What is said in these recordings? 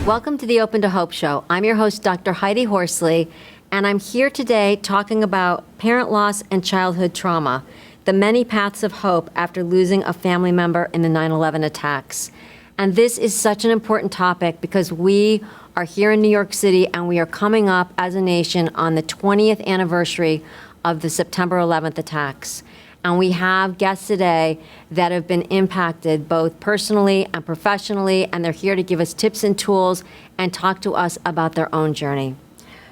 Welcome to the Open to Hope Show. I'm your host, Dr. Heidi Horsley, and I'm here today talking about parent loss and childhood trauma, the many paths of hope after losing a family member in the 9/11 attacks. And this is such an important topic because we are here in New York City and we are coming up as a nation on the 20th anniversary of the September 11th attacks. And we have guests today that have been impacted both personally and professionally, and they're here to give us tips and tools and talk to us about their own journey.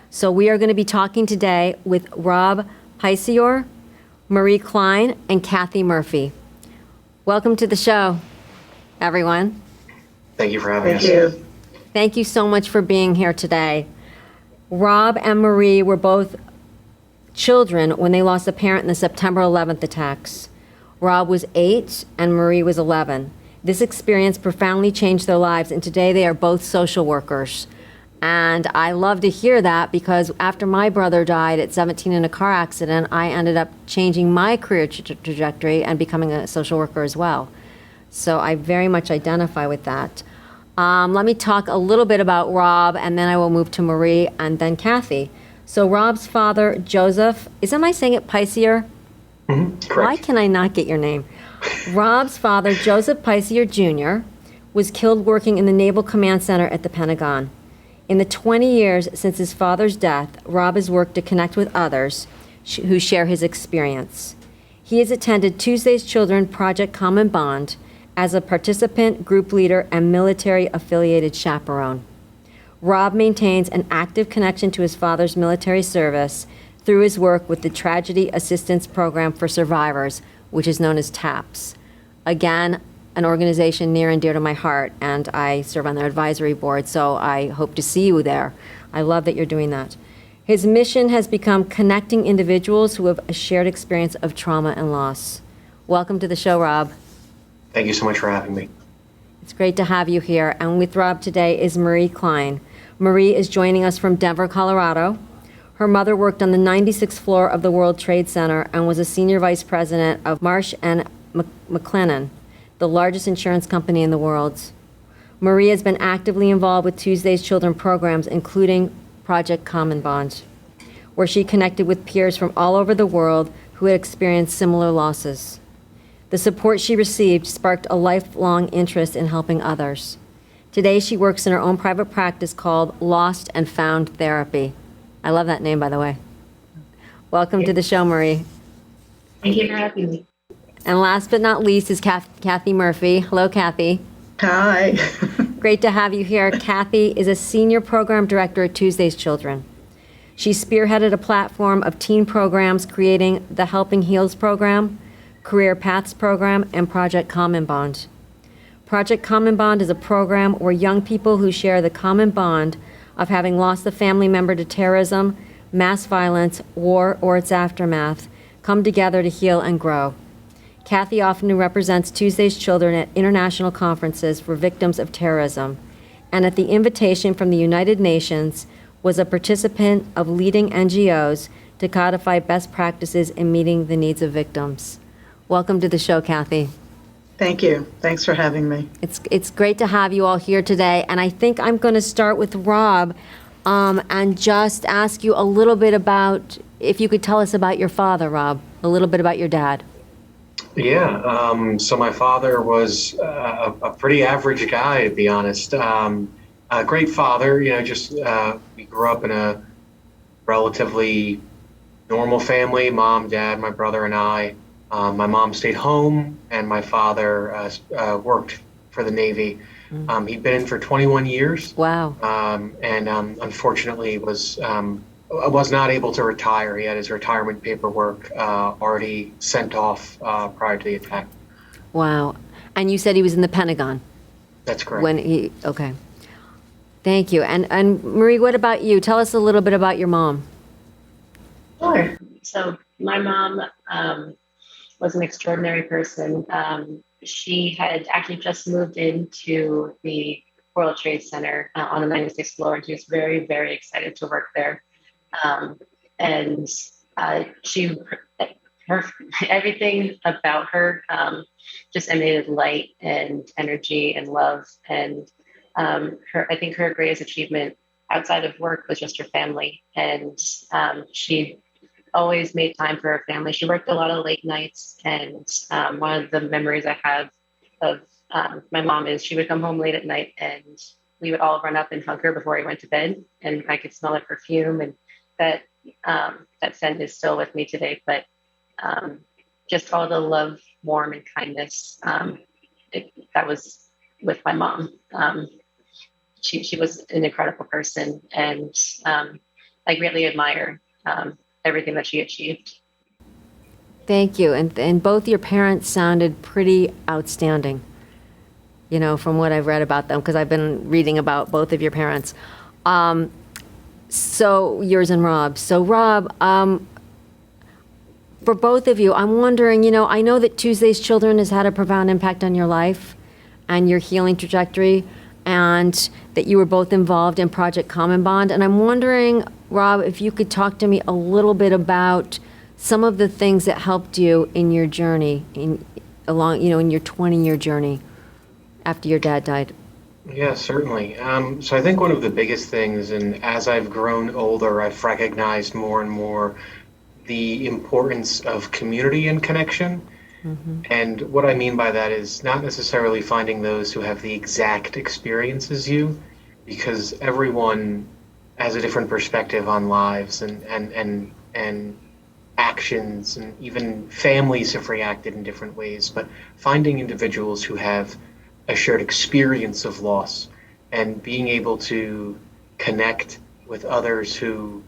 So we are going to be talking today with Rob Pycior, Marie Clyne, and Kathy Murphy. Welcome to the show, everyone. Thank you for having us. Thank you. Thank you so much for being here today. Rob and Marie were both children when they lost a parent in the September 11th attacks. Rob was 8 and Marie was 11. This experience profoundly changed their lives, and today they are both social workers. And I love to hear that because after my brother died at 17 in a car accident, I ended up changing my career trajectory and becoming a social worker as well. So I very much identify with that. Let me talk a little bit about Rob, and then I will move to Marie and then Kathy. So Rob's father, Joseph, am I saying it Pycior? Correct. Why can I not get your name? Rob's father, Joseph Pycior Jr., was killed working in the Naval Command Center at the Pentagon. In the 20 years since his father's death, Rob has worked to connect with others who share his experience. He has attended Tuesday's Children Project Common Bond as a participant, group leader, and military-affiliated chaperone. Rob maintains an active connection to his father's military service through his work with the Tragedy Assistance Program for Survivors, which is known as TAPS. Again, an organization near and dear to my heart, and I serve on their advisory board, so I hope to see you there. I love that you're doing that. His mission has become connecting individuals who have a shared experience of trauma and loss. Welcome to the show, Rob. Thank you so much for having me. It's great to have you here. And with Rob today is Marie Clyne. Marie is joining us from Denver, Colorado. Her mother worked on the 96th floor of the World Trade Center and was a senior vice president of Marsh and McLennan, the largest insurance company in the world. Marie has been actively involved with Tuesday's Children programs, including Project Common Bond, where she connected with peers from all over the world who had experienced similar losses. The support she received sparked a lifelong interest in helping others. Today, she works in her own private practice called Lost and Found Therapy. I love that name, by the way. Welcome to the show, Marie. Thank you for having me. And last but not least is Kathy Murphy. Hello, Kathy. Hi. Great to have you here. Kathy is a senior program director at Tuesday's Children. She spearheaded a platform of teen programs, creating the Helping Heals program, Career Paths program, and Project Common Bond. Project Common Bond is a program where young people who share the common bond of having lost a family member to terrorism, mass violence, war, or its aftermath come together to heal and grow. Kathy often represents Tuesday's Children at international conferences for victims of terrorism, and at the invitation from the United Nations was a participant of leading NGOs to codify best practices in meeting the needs of victims. Welcome to the show, Kathy. Thank you. Thanks for having me. It's great to have you all here today, and I think I'm going to start with Rob and just ask you a little bit about, if you could tell us about your father, Rob, a little bit about your dad. Yeah, so my father was a pretty average guy, to be honest. A great father, we grew up in a relatively normal family, mom, dad, my brother, and I. My mom stayed home, and my father worked for the Navy. He'd been in for 21 years. Wow. And unfortunately was not able to retire. He had his retirement paperwork already sent off prior to the attack. Wow. And you said he was in the Pentagon? That's correct. Okay. Thank you. And Marie, what about you? Tell us a little bit about your mom. Sure. So my mom was an extraordinary person. She had actually just moved into the World Trade Center on the 96th floor, and she was very, very excited to work there. And everything about her just emanated light and energy and love. And I think her greatest achievement outside of work was just her family. And she always made time for her family. She worked a lot of late nights. And one of the memories I have of my mom is she would come home late at night and we would all run up and hug her before we went to bed. And I could smell her perfume. And that scent is still with me today. But just all the love, warmth, and kindness that was with my mom. She was an incredible person, and I greatly admire everything that she achieved. Thank you. And both your parents sounded pretty outstanding, from what I've read about them, because I've been reading about both of your parents. So yours and Rob. So Rob, for both of you, I'm wondering, I know that Tuesday's Children has had a profound impact on your life and your healing trajectory, and that you were both involved in Project Common Bond. And I'm wondering, Rob, if you could talk to me a little bit about some of the things that helped you in your journey, in your 20-year journey after your dad died. Yeah, certainly. So I think one of the biggest things, and as I've grown older, I've recognized more and more the importance of community and connection. Mm-hmm. And what I mean by that is not necessarily finding those who have the exact experience as you, because everyone has a different perspective on lives and actions, and even families have reacted in different ways. But finding individuals who have a shared experience of loss and being able to connect with others who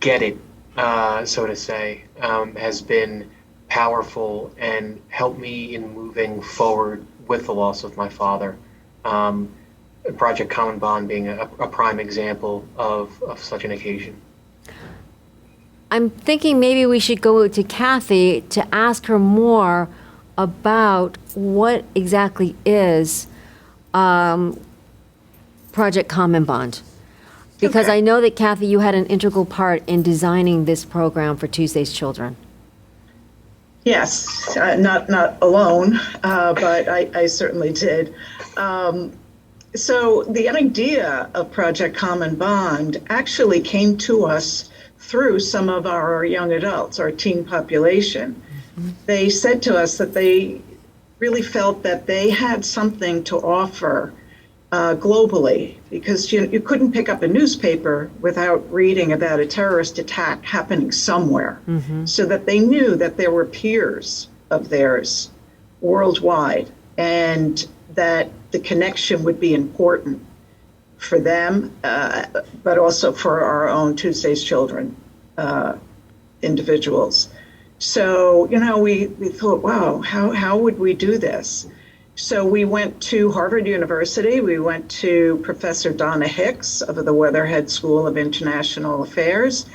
get it, so to say, has been powerful and helped me in moving forward with the loss of my father. Project Common Bond being a prime example of such an occasion. I'm thinking maybe we should go to Kathy to ask her more about what exactly is Project Common Bond. Because Okay. I know that, Kathy, you had an integral part in designing this program for Tuesday's Children. Yes, not alone, but I certainly did. So the idea of Project Common Bond actually came to us through some of our young adults, our teen population. Mm-hmm. They said to us that they really felt that they had something to offer globally, because you couldn't pick up a newspaper without reading about a terrorist attack happening somewhere. Mm-hmm. So that they knew that there were peers of theirs worldwide, and that the connection would be important for them, but also for our own Tuesday's Children individuals. So, we thought, wow, how would we do this? So we went to Harvard University. We went to Professor Donna Hicks of the Weatherhead School of International Affairs,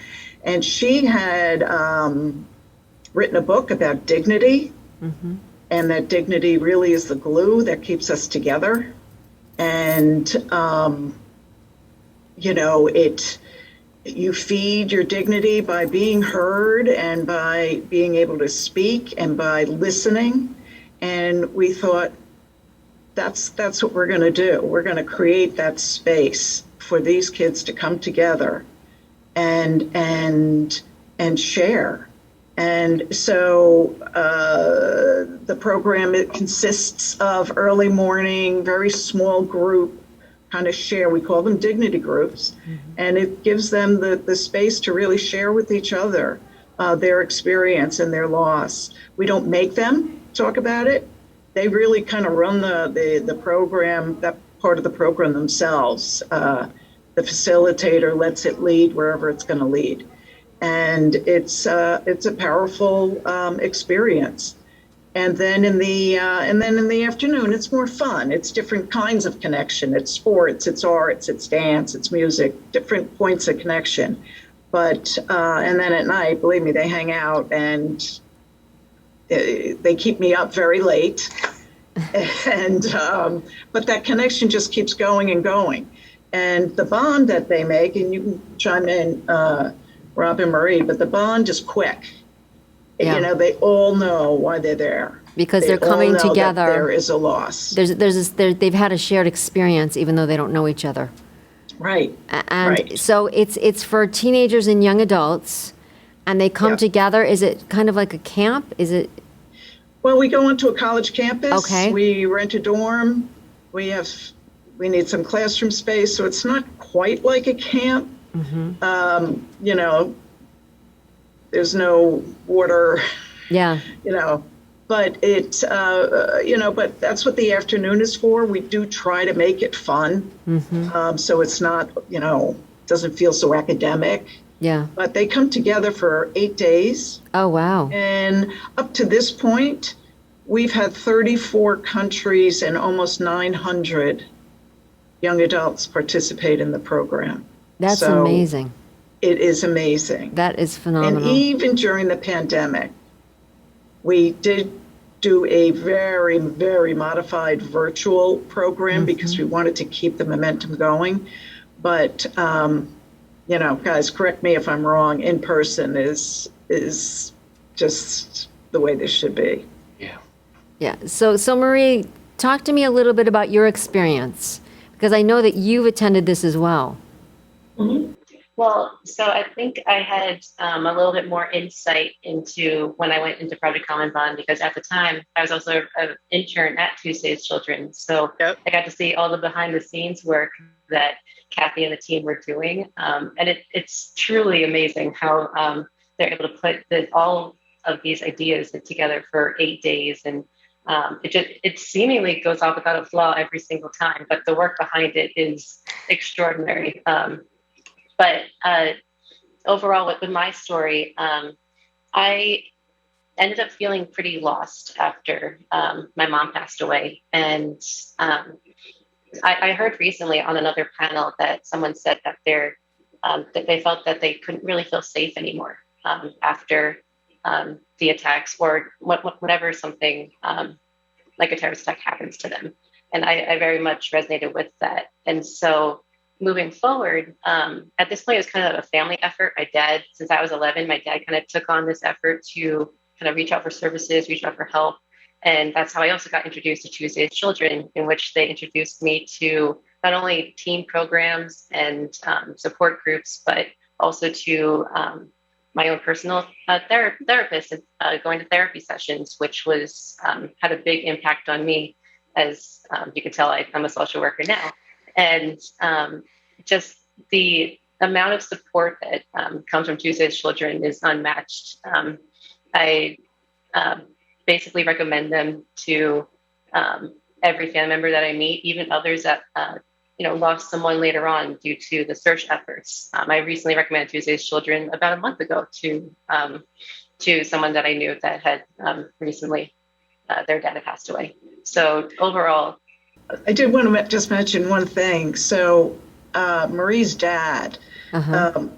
and she had written a book about dignity, mm-hmm. and that dignity really is the glue that keeps us together. And, you feed your dignity by being heard and by being able to speak and by listening. And we thought, that's what we're going to do. We're going to create that space for these kids to come together and share. And so the program, it consists of early morning, very small group kind of share. We call them dignity groups. Mm-hmm. And it gives them the space to really share with each other their experience and their loss. We don't make them talk about it. They really kind of run the program, that part of the program themselves. The facilitator lets it lead wherever it's going to lead. And it's a powerful experience. And then in the afternoon, it's more fun. It's different kinds of connection. It's sports, it's arts, it's dance, it's music, different points of connection. But and then at night, believe me, they hang out and they keep me up very late. And but that connection just keeps going and going. And the bond that they make, and you can chime in, Rob and Marie, but the bond is quick. Yeah. They all know why they're there. Because They they're all coming know that together. there is a loss. They've had a shared experience, even though they don't know each other. Right. And Right. so it's for teenagers and young adults, and they come Yep. together. Is it kind of like a camp? Is it? Well, we go onto a college campus. Okay. We rent a dorm. We need some classroom space, so it's not quite like a camp. You know, there's no water, Yeah. you know, but but that's what the afternoon is for. We do try to make it fun. So it's not, doesn't feel so academic. Yeah. But they come together for 8 days. Oh, wow. And up to this point, we've had 34 countries and almost 900 young adults participate in the program. That's So amazing. It is amazing. That is And phenomenal. even during the pandemic, we did do a very, very modified virtual program because we wanted to keep the momentum going. But, guys, correct me if I'm wrong, in person is just the way this should be. Yeah. So Marie, talk to me a little bit about your experience, because I know that you've attended this as well. Well, so I think I had a little bit more insight into when I went into Project Common Bond, because at the time I was also an intern at Tuesday's Children. So Yep. I got to see all the behind the scenes work that Kathy and the team were doing. And it's truly amazing how they're able to put all of these ideas together for 8 days. And it seemingly goes off without a flaw every single time, but the work behind it is extraordinary. But overall, with my story, I ended up feeling pretty lost after my mom passed away. And I heard recently on another panel that someone said that that they felt that they couldn't really feel safe anymore after the attacks, or whenever something like a terrorist attack happens to them. And I very much resonated with that. And so moving forward, at this point, it was kind of a family effort. My dad, since I was 11, my dad kind of took on this effort to kind of reach out for services, reach out for help. And that's how I also got introduced to Tuesday's Children, in which they introduced me to not only team programs and support groups, but also to my own personal therapist, going to therapy sessions, which was had a big impact on me. As you can tell, I'm a social worker now. And just the amount of support that comes from Tuesday's Children is unmatched. I basically recommend them to every family member that I meet, even others that lost someone later on due to the search efforts. I recently recommended Tuesday's Children about a month ago to someone that I knew that had recently their dad had passed away. So overall, I did want to just mention one thing. So Marie's dad, a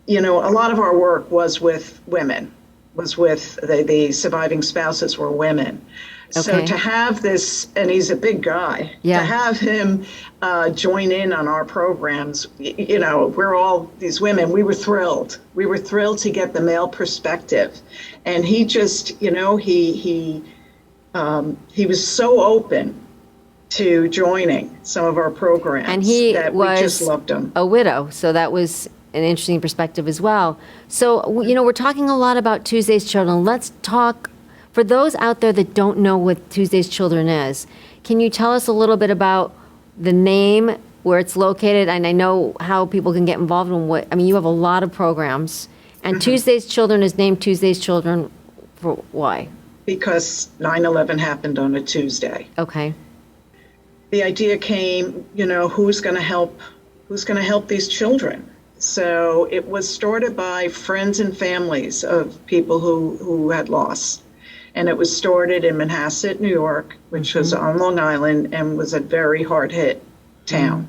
lot of our work was with women, was with the surviving spouses were women. Okay. So to have this, and he's a big guy, to have him join in on our programs, we're all these women, we were thrilled. We were thrilled to get the male perspective. And he just, he was so open to joining some of our programs, and we just loved him. A widow, so that was an interesting perspective as well. So, we're talking a lot about Tuesday's Children. Let's talk, for those out there that don't know what Tuesday's Children is, can you tell us a little bit about the name, where it's located, and I know how people can get involved in you have a lot of programs, and Tuesday's Children is named Tuesday's Children for why? Because 9/11 happened on a Tuesday. Okay. The idea came, who's going to help these children? So it was started by friends and families of people who had lost. And it was started in Manhasset, New York, which was on Long Island and was a very hard hit town.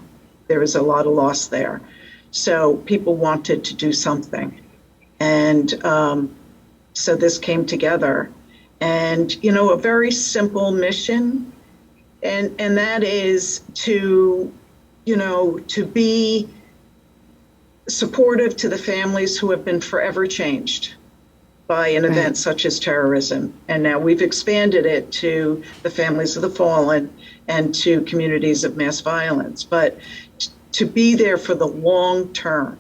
There was a lot of loss there. So people wanted to do something. And so this came together. And, a very simple mission. And that is to be supportive to the families who have been forever changed by an event such as terrorism. And now we've expanded it to the families of the fallen and to communities of mass violence. But to be there for the long term,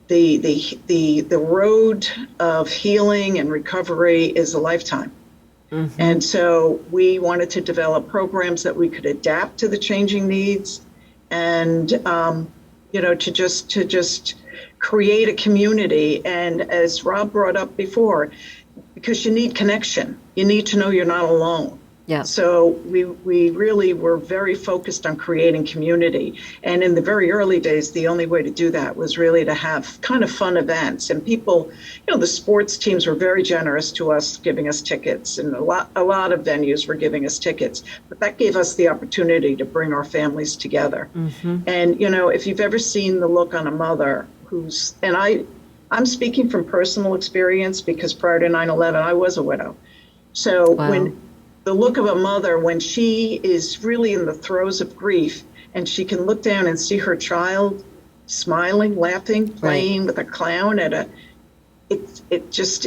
the road of healing and recovery is a lifetime. Mm-hmm. And so we wanted to develop programs that we could adapt to the changing needs and, to just create a community. And as Rob brought up before, because you need connection, you need to know you're not alone. Yeah. So we really were very focused on creating community. And in the very early days, the only way to do that was really to have kind of fun events. And people, the sports teams were very generous to us, giving us tickets. And a lot of venues were giving us tickets. But that gave us the opportunity to bring our families together. Mm-hmm. And, if you've ever seen the look on a mother I'm speaking from personal experience because prior to 9/11, I was a widow. So when the look of a mother, when she is really in the throes of grief and she can look down and see her child smiling, laughing, playing with a clown it just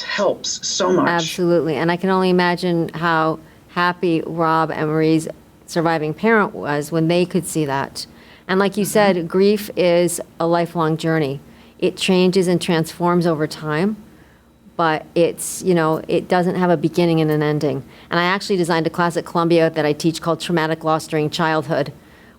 helps so much. Absolutely. And I can only imagine how happy Rob and Marie's surviving parent was when they could see that. And like you said, grief is a lifelong journey. It changes and transforms over time, but it's, it doesn't have a beginning and an ending. And I actually designed a class at Columbia that I teach called Traumatic Loss During Childhood,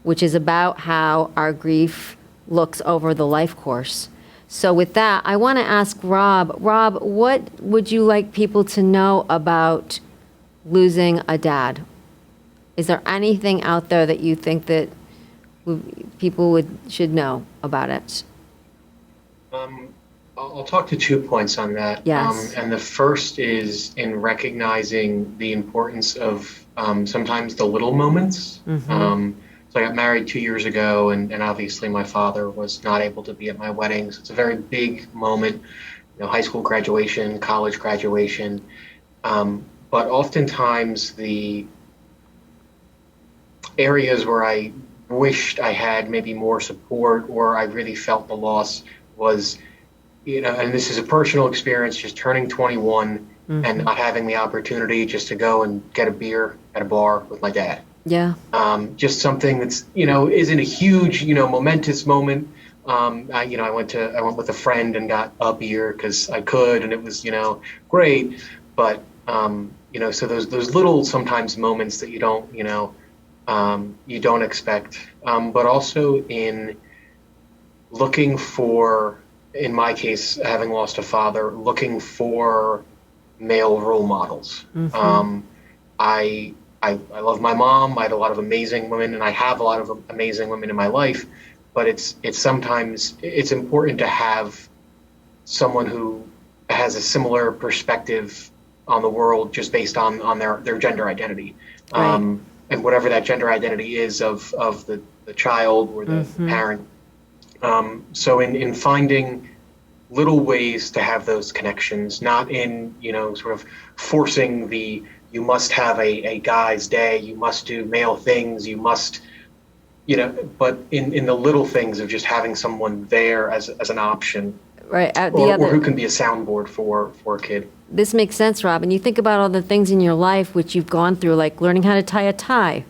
which is about how our grief looks over the life course. So with that, I want to ask Rob, what would you like people to know about losing a dad? Is there anything out there that you think that people should know about it? I'll talk to 2 points on that. Yes. And the first is in recognizing the importance of sometimes the little moments. Mm-hmm. So I got married 2 years ago, and obviously my father was not able to be at my wedding. So it's a very big moment, high school graduation, college graduation. But oftentimes the areas where I wished I had maybe more support or I really felt the loss was, and this is a personal experience, just turning 21 mm-hmm. and not having the opportunity just to go and get a beer at a bar with my dad. Yeah. Just something that's, isn't a huge, momentous moment. I went with a friend and got a beer because I could, and it was, great. But, so those little sometimes moments that you don't expect, but also in looking for, in my case, having lost a father, looking for male role models. Mm-hmm. I love my mom. I had a lot of amazing women, and I have a lot of amazing women in my life. But it's sometimes it's important to have someone who has a similar perspective on the world, just based on their gender identity, right. And whatever that gender identity is of the child or the mm-hmm. parent. So in finding little ways to have those connections, not in sort of forcing you must have a guy's day, you must do male things, you must, but in the little things of just having someone there as an option, right? Or who can be a soundboard for a kid. This makes sense, Rob. And you think about all the things in your life which you've gone through, like learning how to tie a tie.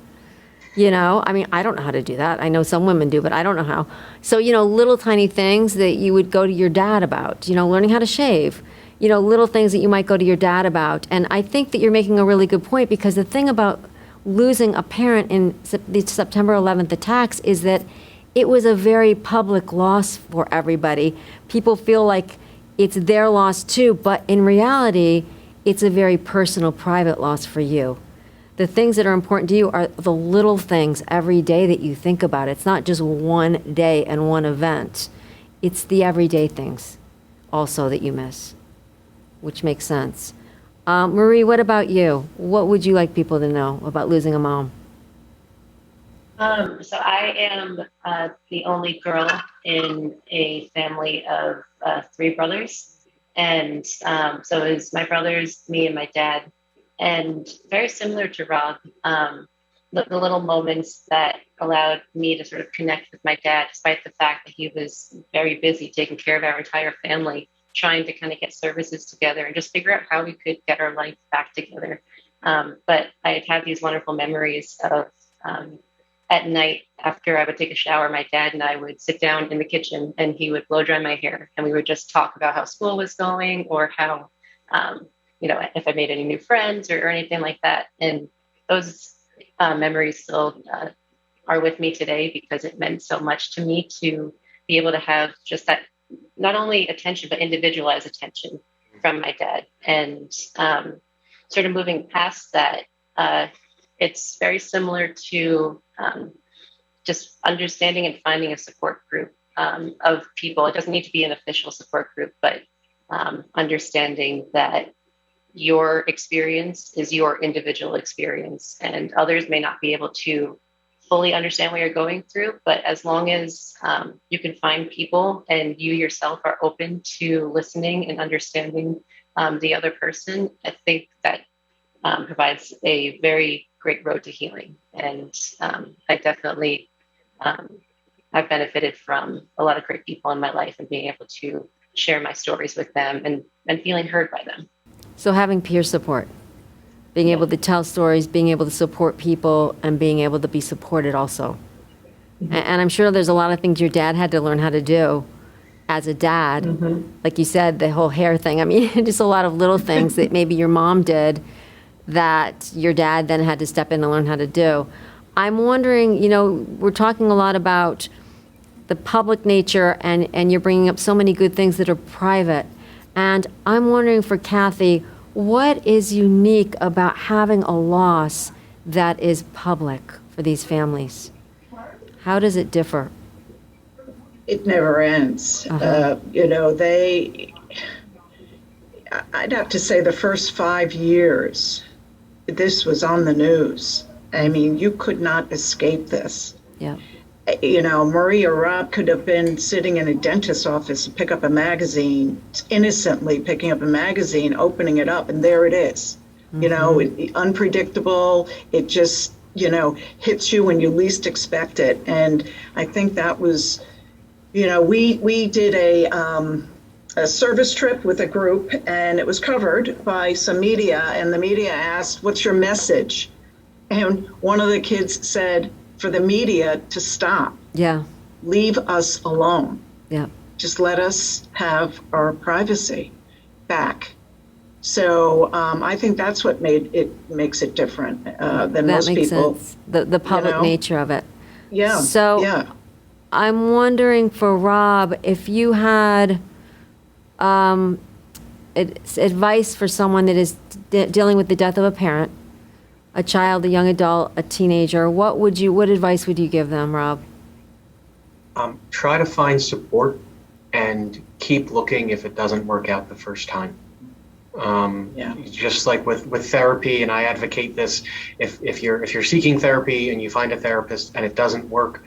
I don't know how to do that. I know some women do, but I don't know how. So, little tiny things that you would go to your dad about, learning how to shave, little things that you might go to your dad about. And I think that you're making a really good point, because the thing about losing a parent in the September 11th attacks is that it was a very public loss for everybody. People feel like it's their loss too, but in reality, it's a very personal, private loss for you. The things that are important to you are the little things every day that you think about. It's not just one day and one event. It's the everyday things also that you miss, which makes sense. Marie, what about you? What would you like people to know about losing a mom? So I am the only girl in a family of 3 brothers. And so it was my brothers, me, and my dad. And very similar to Rob, the little moments that allowed me to sort of connect with my dad, despite the fact that he was very busy taking care of our entire family, trying to kind of get services together and just figure out how we could get our life back together. But I had these wonderful memories of at night after I would take a shower, my dad and I would sit down in the kitchen and he would blow dry my hair and we would just talk about how school was going or how, if I made any new friends or anything like that. And those memories still are with me today because it meant so much to me to be able to have just that, not only attention, but individualized attention from my dad. And sort of moving past that, it's very similar to just understanding and finding a support group of people. It doesn't need to be an official support group, but understanding that your experience is your individual experience and others may not be able to fully understand what you're going through. But as long as you can find people and you yourself are open to listening and understanding the other person, I think that provides a very great road to healing. And I definitely have benefited from a lot of great people in my life and being able to share my stories with them and feeling heard by them. So having peer support, being able to tell stories, being able to support people, and being able to be supported also. And I'm sure there's a lot of things your dad had to learn how to do as a dad. Like you said, the whole hair thing. I mean, just a lot of little things that maybe your mom did that your dad then had to step in and learn how to do. I'm wondering, we're talking a lot about the public nature and you're bringing up so many good things that are private. And I'm wondering for Kathy, what is unique about having a loss that is public for these families? How does it differ? It never ends. I'd have to say the first 5 years, this was on the news. I mean, you could not escape this. Yeah. Marie or Rob could have been sitting in a dentist's office and pick up a magazine, innocently picking up a magazine, opening it up, and there it is. Unpredictable. It just, hits you when you least expect it. And I think that was, we did a service trip with a group, and it was covered by some media, and the media asked, "What's your message?" And one of the kids said, for the media to stop. Yeah. Leave us alone. Yeah. Just let us have our privacy back. So I think that's what makes it different than most people. That makes sense. The public nature of it. Yeah. So yeah. I'm wondering for Rob, if you had advice for someone that is dealing with the death of a parent, a child, a young adult, a teenager, what advice would you give them, Rob? Try to find support and keep looking if it doesn't work out the first time. Just like with therapy, and I advocate this, if you're seeking therapy and you find a therapist and it doesn't work,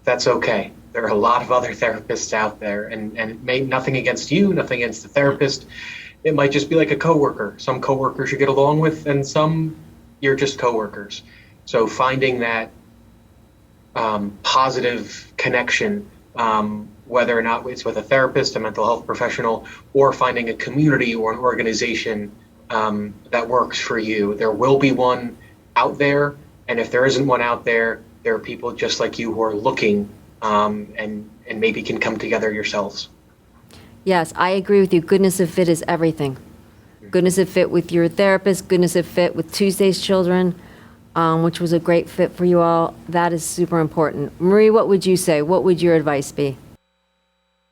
that's okay. There are a lot of other therapists out there, and it may, nothing against you, nothing against the therapist. It might just be like a coworker. Some coworkers you get along with, and some you're just coworkers. So finding that positive connection, whether or not it's with a therapist, a mental health professional, or finding a community or an organization that works for you. There will be one out there, and if there isn't one out there, there are people just like you who are looking and maybe can come together yourselves. Yes, I agree with you. Goodness of fit is everything. Goodness of fit with your therapist, goodness of fit with Tuesday's Children, which was a great fit for you all. That is super important. Marie, what would you say? What would your advice be?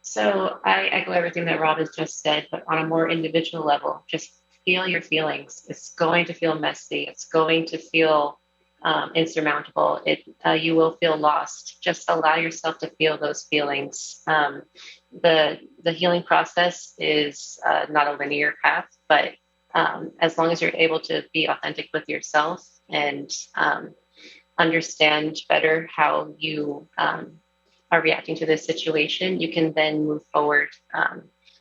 So I echo everything that Rob has just said, but on a more individual level, just feel your feelings. It's going to feel messy. It's going to feel insurmountable. You will feel lost. Just allow yourself to feel those feelings. The healing process is not a linear path, but as long as you're able to be authentic with yourself and understand better how you are reacting to this situation, you can then move forward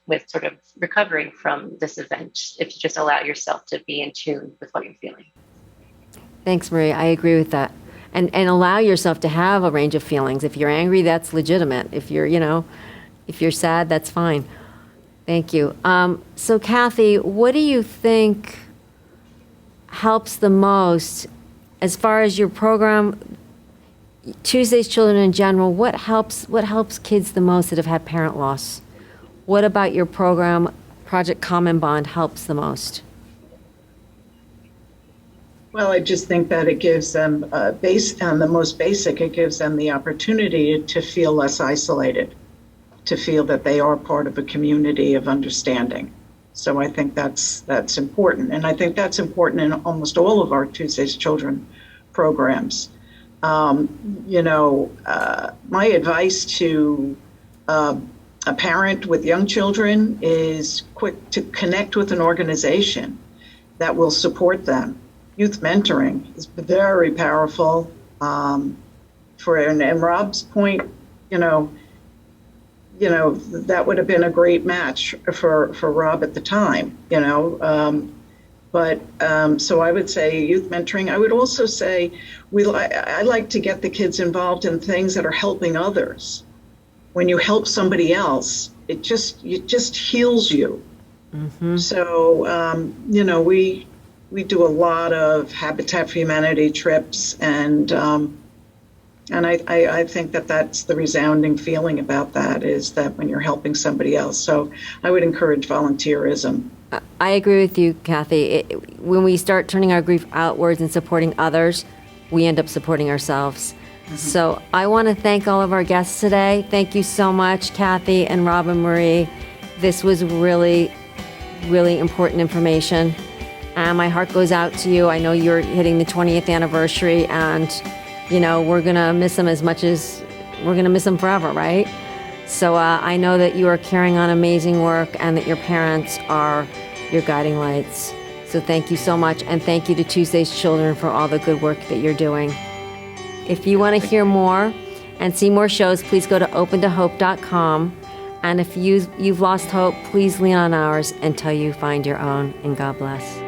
with sort of recovering from this event if you just allow yourself to be in tune with what you're feeling. Thanks, Marie. I agree with that. and allow yourself to have a range of feelings. If you're angry, that's legitimate. If you're, if you're sad, that's fine. Thank you. So Kathy, what do you think helps the most as far as your program, Tuesday's Children in general? What helps kids the most that have had parent loss? What about your program, Project Common Bond, helps the most? Well, I just think that it gives them, based on the most basic, it gives them the opportunity to feel less isolated, to feel that they are part of a community of understanding. So I think that's important. And I think that's important in almost all of our Tuesday's Children programs. My advice to a parent with young children is quick to connect with an organization that will support them. Youth mentoring is very powerful. And Rob's point, that would have been a great match for Rob at the time, So I would say youth mentoring. I would also say I like to get the kids involved in things that are helping others. When you help somebody else, it just heals you. Mm-hmm. So, we do a lot of Habitat for Humanity trips, and I think that that's the resounding feeling about that, is that when you're helping somebody else. So I would encourage volunteerism. I agree with you, Kathy. When we start turning our grief outwards and supporting others, we end up supporting ourselves. Mm-hmm. So I want to thank all of our guests today. Thank you so much, Kathy and Rob and Marie. This was really, really important information. And my heart goes out to you. I know you're hitting the 20th anniversary, and we're going to miss them as much as we're going to miss them forever, right? So I know that you are carrying on amazing work, and that your parents are your guiding lights. So thank you so much, and thank you to Tuesday's Children for all the good work that you're doing. If you want to hear more and see more shows, please go to opentohope.com. And if you've lost hope, please lean on ours until you find your own, and God bless.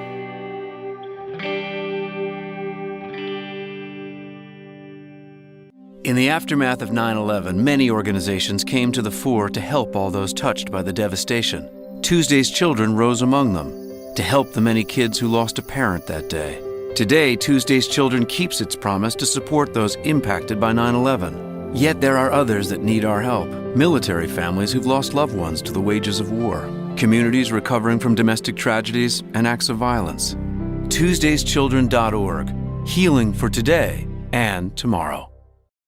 In the aftermath of 9/11, many organizations came to the fore to help all those touched by the devastation. Tuesday's Children rose among them to help the many kids who lost a parent that day. Today, Tuesday's Children keeps its promise to support those impacted by 9/11. Yet there are others that need our help. Military families who've lost loved ones to the wages of war. Communities recovering from domestic tragedies and acts of violence. TuesdaysChildren.org. Healing for today and tomorrow.